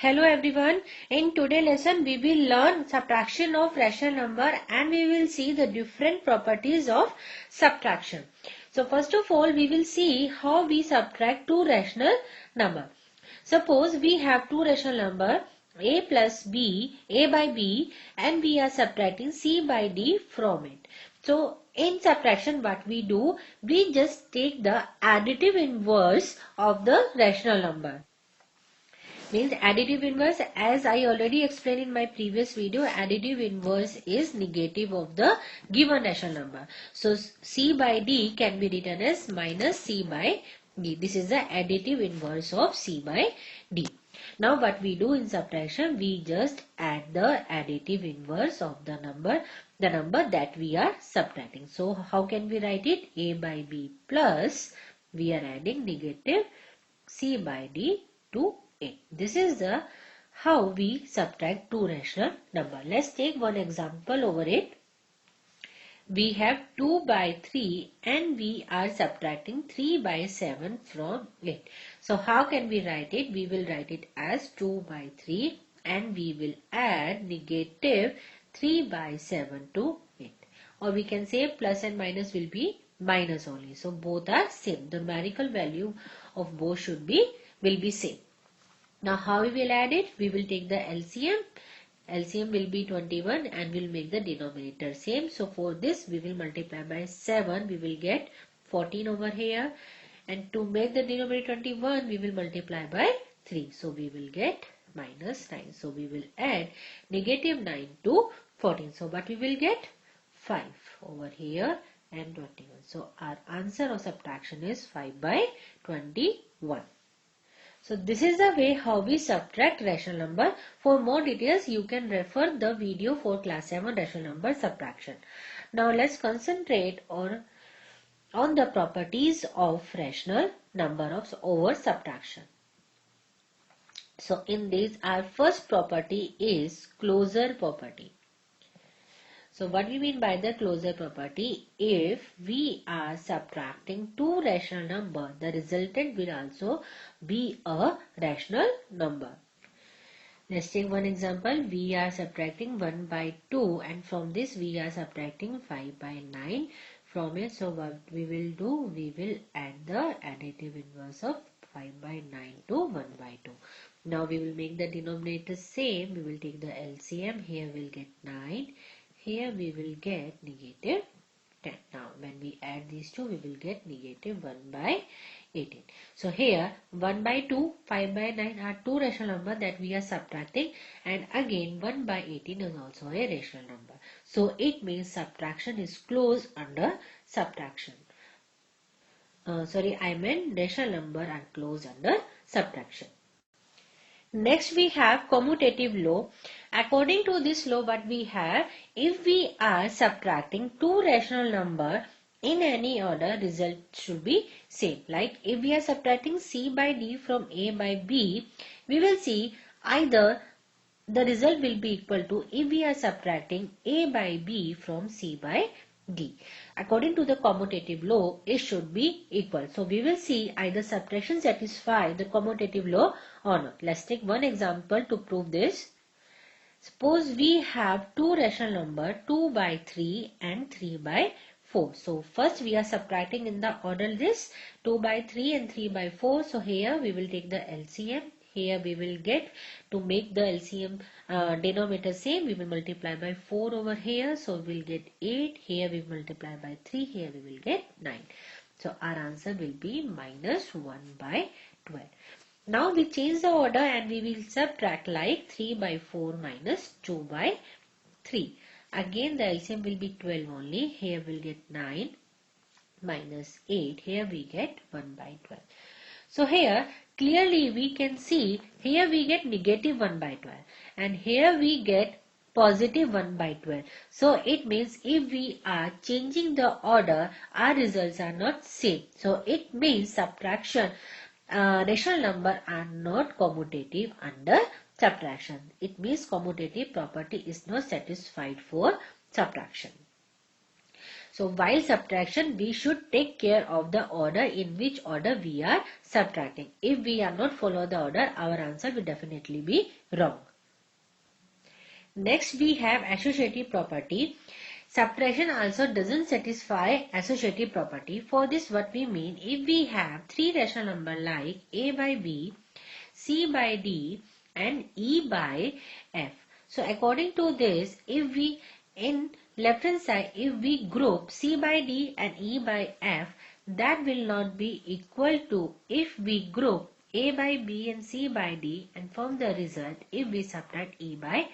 Hello everyone. In today's lesson we will learn subtraction of rational number and we will see the different properties of subtraction. So first of all we will see how we subtract two rational number. Suppose we have two rational number a plus b, a by b, and we are subtracting c by d from it. So in subtraction what we do, we just take the additive inverse of the rational number. Means additive inverse, as I already explained in my previous video, additive inverse is negative of the given rational number. So c by d can be written as minus c by d. This is the additive inverse of c by d. Now what we do in subtraction, we just add the additive inverse of the number that we are subtracting. So how can we write it? A by b plus, we are adding negative c by d to a. This is the how we subtract two rational number. Let's take one example over it. We have 2 by 3 and we are subtracting 3 by 7 from it. So how can we write it? We will write it as 2 by 3 and we will add negative 3 by 7 to it. Or we can say plus and minus will be minus only. So both are same. The numerical value of both will be same. Now how we will add it? We will take the LCM. LCM will be 21 and we'll make the denominator same. So for this we will multiply by 7. We will get 14 over here. And to make the denominator 21 we will multiply by 3. So we will get minus 9. So we will add negative 9 to 14. So what we will get? 5 over here and 21. So our answer of subtraction is 5 by 21. So this is the way how we subtract rational number. For more details, you can refer the video for class 7 rational number subtraction. Now let's concentrate on the properties of rational number over subtraction. So in this, our first property is closure property. So what we mean by the closure property? If we are subtracting two rational number, the resultant will also be a rational number. Let's take one example. We are subtracting 1 by 2 and from this we are subtracting 5 by 9 from it. So what we will do? We will add the additive inverse of 5 by 9 to 1 by 2. Now we will make the denominator same. We will take the LCM. Here we will get 9. Here we will get negative 10. Now when we add these two we will get negative 1 by 18. So here 1 by 2, 5 by 9 are two rational number that we are subtracting, and again 1 by 18 is also a rational number. So it means subtraction is closed under subtraction. I meant rational number are closed under subtraction. Next we have commutative law. According to this law what we have, if we are subtracting two rational number in any order, result should be same. Like if we are subtracting c by d from a by b, we will see either the result will be equal to if we are subtracting a by b from c by d. According to the commutative law, it should be equal. So we will see either subtraction satisfy the commutative law or not. Let's take one example to prove this. Suppose we have two rational number 2 by 3 and 3 by 4. So first we are subtracting in the order this 2 by 3 and 3 by 4. So here we will take the LCM. Here we will get, to make the LCM denominator same, we will multiply by 4 over here. So we will get 8. Here we multiply by 3. Here we will get 9. So our answer will be minus 1 by 12. Now we change the order and we will subtract like 3 by 4 minus 2 by 3. Again the LCM will be 12 only. Here we will get 9 minus 8. Here we get 1 by 12. So here clearly we can see, here we get negative 1 by 12 and here we get positive 1 by 12. So it means if we are changing the order, our results are not same. So it means subtraction, rational number are not commutative under subtraction. It means commutative property is not satisfied for subtraction. So while subtraction, we should take care of the order in which order we are subtracting. If we are not follow the order, our answer will definitely be wrong. Next we have associative property. Subtraction also doesn't satisfy associative property. For this what we mean, if we have three rational number like A by B, C by D and E by F. So according to this, if we in left hand side, if we group C by D and E by F, that will not be equal to if we group A by B and C by D and from the result if we subtract E by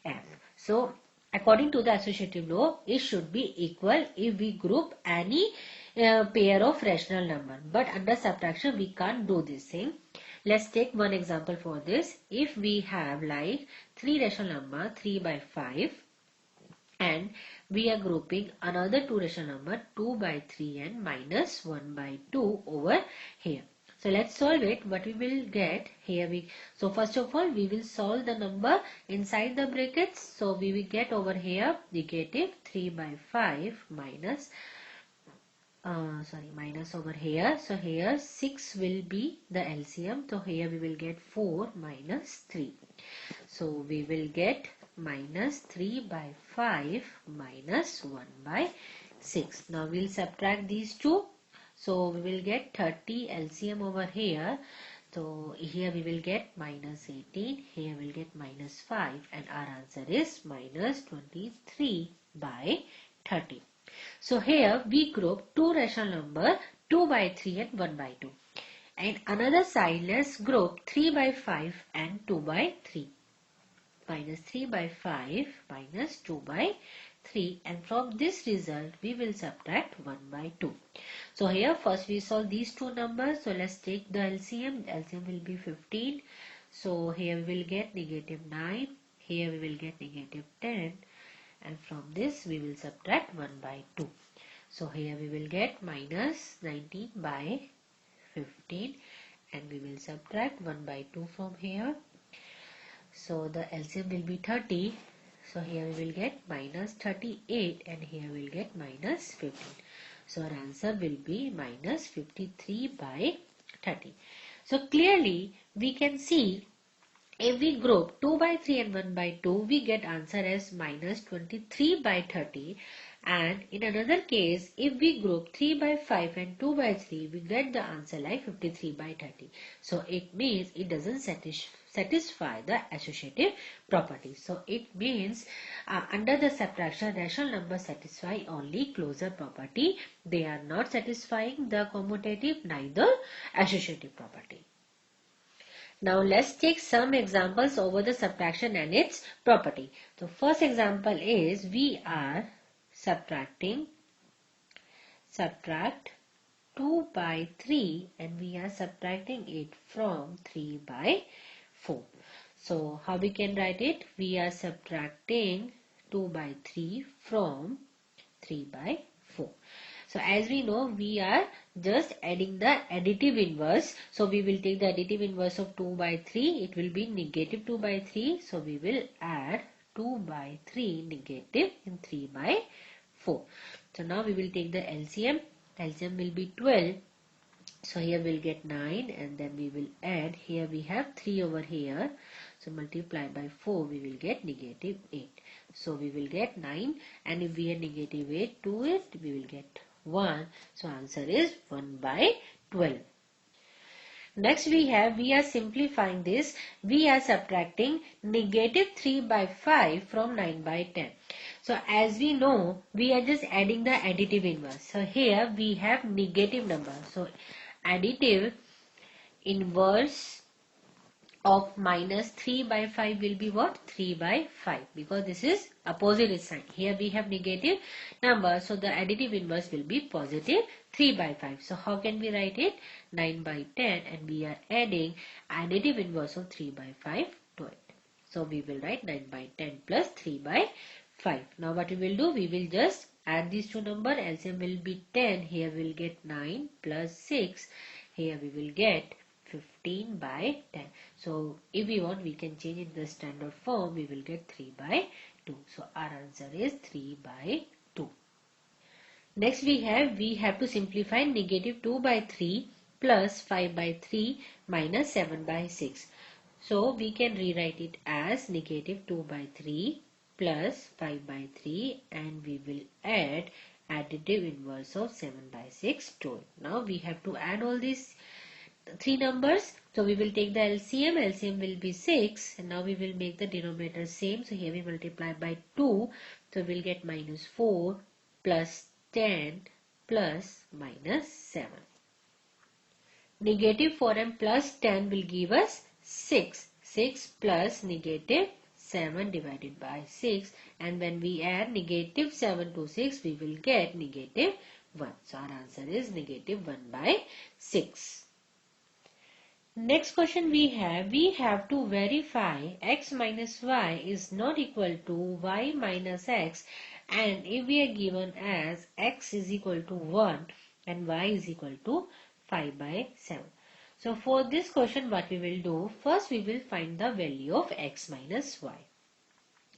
F. So according to the associative law, it should be equal if we group any pair of rational number. But under subtraction, we can't do this thing. Let's take one example for this. If we have like three rational number 3 by 5 and we are grouping another two rational number 2 by 3 and minus 1 by 2 over here. So let's solve it. What we will get here, so first of all we will solve the number inside the brackets. So we will get over here negative 3 by 5 minus minus over here. So here 6 will be the LCM. So here we will get 4 minus 3. So we will get minus 3 by 5 minus 1 by 6. Now we will subtract these two. So we will get 30 LCM over here. So here we will get minus 18. Here we will get minus 5. And our answer is minus 23 by 30. So here we group two rational number 2 by 3 and 1 by 2. And another side let's group 3 by 5 and 2 by 3. Minus 3 by 5 minus 2 by 3, and from this result we will subtract 1 by 2. So here first we solve these two numbers. So let's take the LCM. The LCM will be 15. So here we will get negative 9. Here we will get negative 10. And from this we will subtract 1 by 2. So here we will get minus 19 by 15. And we will subtract 1 by 2 from here. So the LCM will be 30. So here we will get minus 38 and here we will get minus 15. So our answer will be minus 53 by 30. So clearly we can see if we group 2 by 3 and 1 by 2, we get answer as minus 23 by 30. And in another case, if we group 3 by 5 and 2 by 3, we get the answer like 53 by 30. So it means it doesn't satisfy the associative property. So it means under the subtraction, rational numbers satisfy only closure property. They are not satisfying the commutative, neither associative property. Now let's take some examples over the subtraction and its property. So first example is we are subtract 2 by 3 and we are subtracting it from 3 by 4. So how we can write it? We are subtracting 2 by 3 from 3 by 4. So as we know, we are just adding the additive inverse. So we will take the additive inverse of 2 by 3. It will be negative 2 by 3. So we will add 2 by 3 negative in 3 by 4. So now we will take the LCM. LCM will be 12. So here we'll get 9 and then we will add. Here we have 3 over here. So multiply by 4 we will get negative 8. So we will get 9 and if we add negative 8 to it we will get 1. So answer is 1 by 12. Next we are simplifying this. We are subtracting negative 3 by 5 from 9 by 10. So as we know, we are just adding the additive inverse. So here we have negative number. So additive inverse of minus 3 by 5 will be what? 3 by 5, because this is opposite sign. Here we have negative number, so the additive inverse will be positive 3 by 5. So how can we write it? 9 by 10 and we are adding additive inverse of 3 by 5 to it. So we will write 9 by 10 plus 3 by 5. Now what we will do? We will just add these two numbers. LCM will be 10. Here we will get 9 plus 6. Here we will get 15 by 10. So if we want, we can change in the standard form. We will get 3 by 2. So our answer is 3 by 2. Next we have to simplify negative 2 by 3 plus 5 by 3 minus 7 by 6. So we can rewrite it as negative 2 by 3 plus 5 by 3 and we will add additive inverse of 7 by 6 to it. Now we have to add all these three numbers. So we will take the LCM. LCM will be 6 and now we will make the denominator same. So here we multiply by 2. So we'll get minus 4 plus 10 plus minus 7. Negative 4 and plus 10 will give us 6. 6 plus negative 7 divided by 6, and when we add negative 7 to 6 we will get negative 1. So our answer is negative 1 by 6. Next question we have to verify x minus y is not equal to y minus x, and if we are given as x is equal to 1 and y is equal to 5 by 7. So for this question what we will do, first we will find the value of x minus y.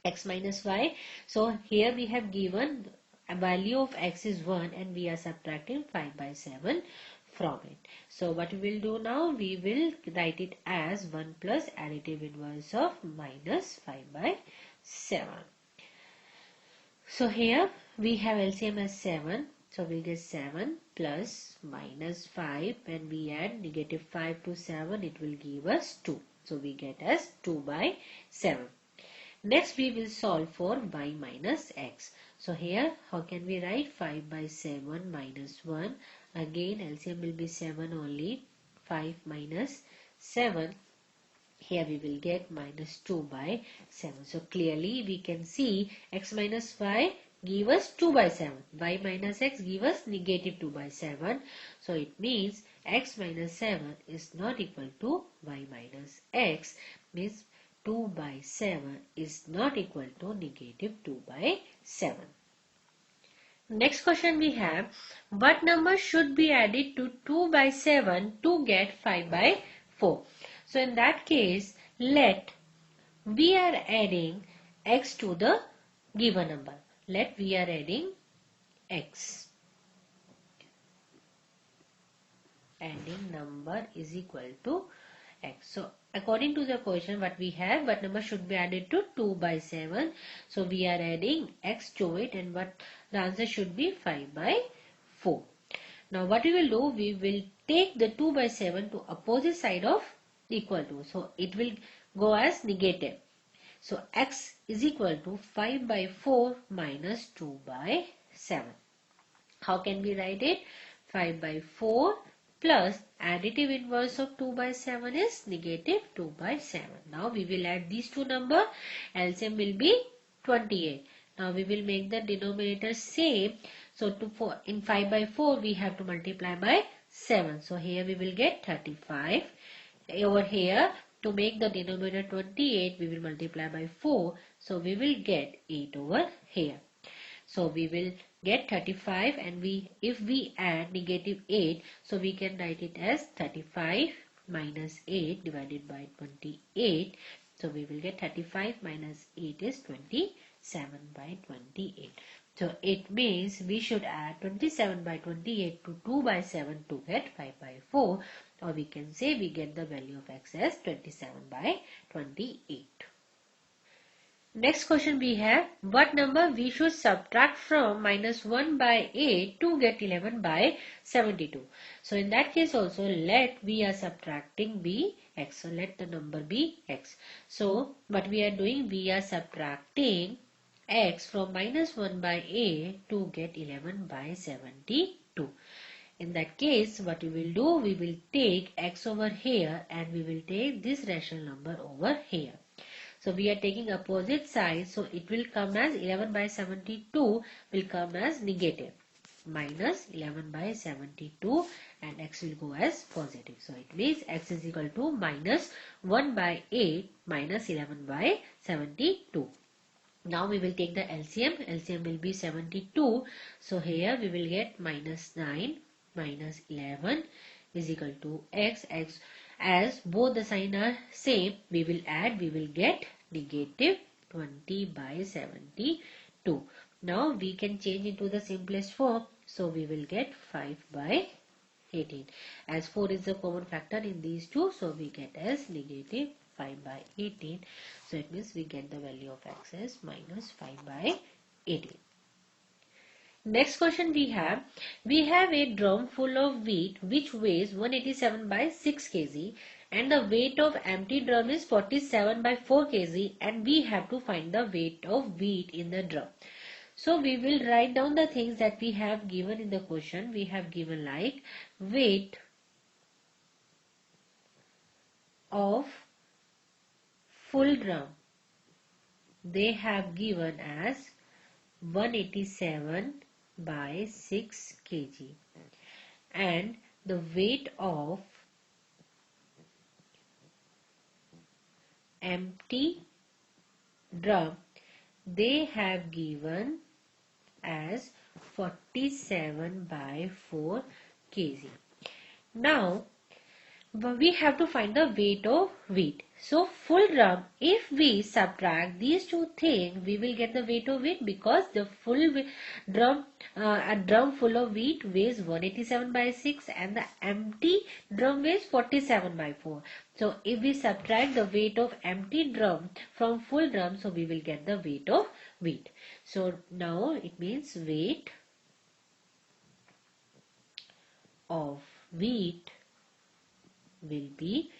X minus y, so here we have given a value of x is 1 and we are subtracting 5 by 7 from it. So what we will do now, we will write it as 1 plus additive inverse of minus 5 by 7. So here we have LCM as 7. So we'll get 7 plus minus 5. When we add negative 5 to 7, it will give us 2. So we get as 2 by 7. Next we will solve for y minus x. So here how can we write 5 by 7 minus 1? Again LCM will be 7 only. 5 minus 7. Here we will get minus 2 by 7. So clearly we can see x minus y give us 2 by 7. Y minus x give us negative 2 by 7. So it means x minus 7 is not equal to y minus x. Means 2 by 7 is not equal to negative 2 by 7. Next question we have, what number should be added to 2 by 7 to get 5 by 4? So in that case, let we are adding x to the given number. Let we are adding x. Adding number is equal to x. So according to the question what we have, what number should be added to 2 by 7. So we are adding x to it, and what the answer should be 5 by 4. Now what we will do, we will take the 2 by 7 to opposite side of equal to. So it will go as negative. So x is equal to 5 by 4 minus 2 by 7. How can we write it? 5 by 4 plus additive inverse of 2 by 7 is negative 2 by 7. Now we will add these two numbers. LCM will be 28. Now we will make the denominator same. So in 5 by 4 we have to multiply by 7. So here we will get 35. Over here to make the denominator 28 we will multiply by 4. So we will get 8 over here. So we will get 35, and if we add negative 8, so we can write it as 35 minus 8 divided by 28. So we will get 35 minus 8 is 27 by 28. So it means we should add 27 by 28 to 2 by 7 to get 5 by 4, or we can say we get the value of x as 27 by 28. Next question we have, what number we should subtract from minus 1 by 8 to get 11 by 72. So in that case also, let we are subtracting be x. So let the number be x. So what we are doing, we are subtracting x from minus 1 by 8 to get 11 by 72. In that case, what we will do, we will take x over here and we will take this rational number over here. So we are taking opposite sides, so it will come as 11 by 72 will come as negative, minus 11 by 72, and x will go as positive. So it means x is equal to minus 1 by 8 minus 11 by 72. Now we will take the LCM. LCM will be 72. So here we will get minus 9 minus 11 is equal to x. As both the sign are same, we will add, we will get negative 20 by 72. Now we can change into the simplest form. So we will get 5 by 18. As 4 is the common factor in these two, so we get as negative 5 by 18. So it means we get the value of x as minus 5 by 18. Next question we have a drum full of wheat which weighs 187 by 6 kg and the weight of empty drum is 47 by 4 kg and we have to find the weight of wheat in the drum. So we will write down the things that we have given in the question. We have given like weight of full drum. They have given as 187 by 6 kg and the weight of empty drum they have given as 47 by 4 kg. Now we have to find the weight of wheat. So full drum, if we subtract these two things, we will get the weight of wheat because the full drum, a drum full of wheat weighs 187 by 6 and the empty drum weighs 47 by 4. So if we subtract the weight of empty drum from full drum, so we will get the weight of wheat. So now it means weight of wheat will be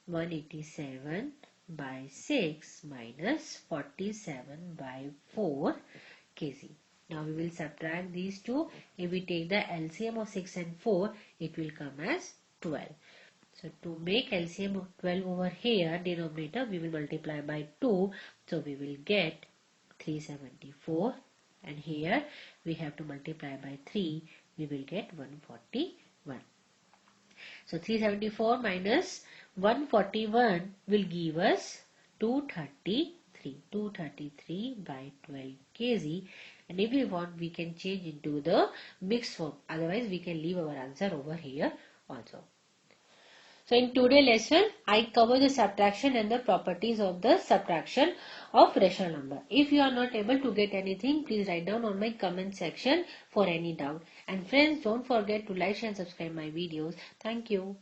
187 by 6 minus 47 by 4 kg. Now we will subtract these two. If we take the LCM of 6 and 4, it will come as 12. So to make LCM of 12 over here, denominator, we will multiply by 2. So we will get 374 and here we have to multiply by 3. We will get 141. So 374 minus 141 will give us 233. 233 by 12 kg. And if we want, we can change into the mixed form. Otherwise, we can leave our answer over here also. So in today's lesson, I cover the subtraction and the properties of the subtraction of rational number. If you are not able to get anything, please write down on my comment section for any doubt. And friends, don't forget to like, share and subscribe my videos. Thank you.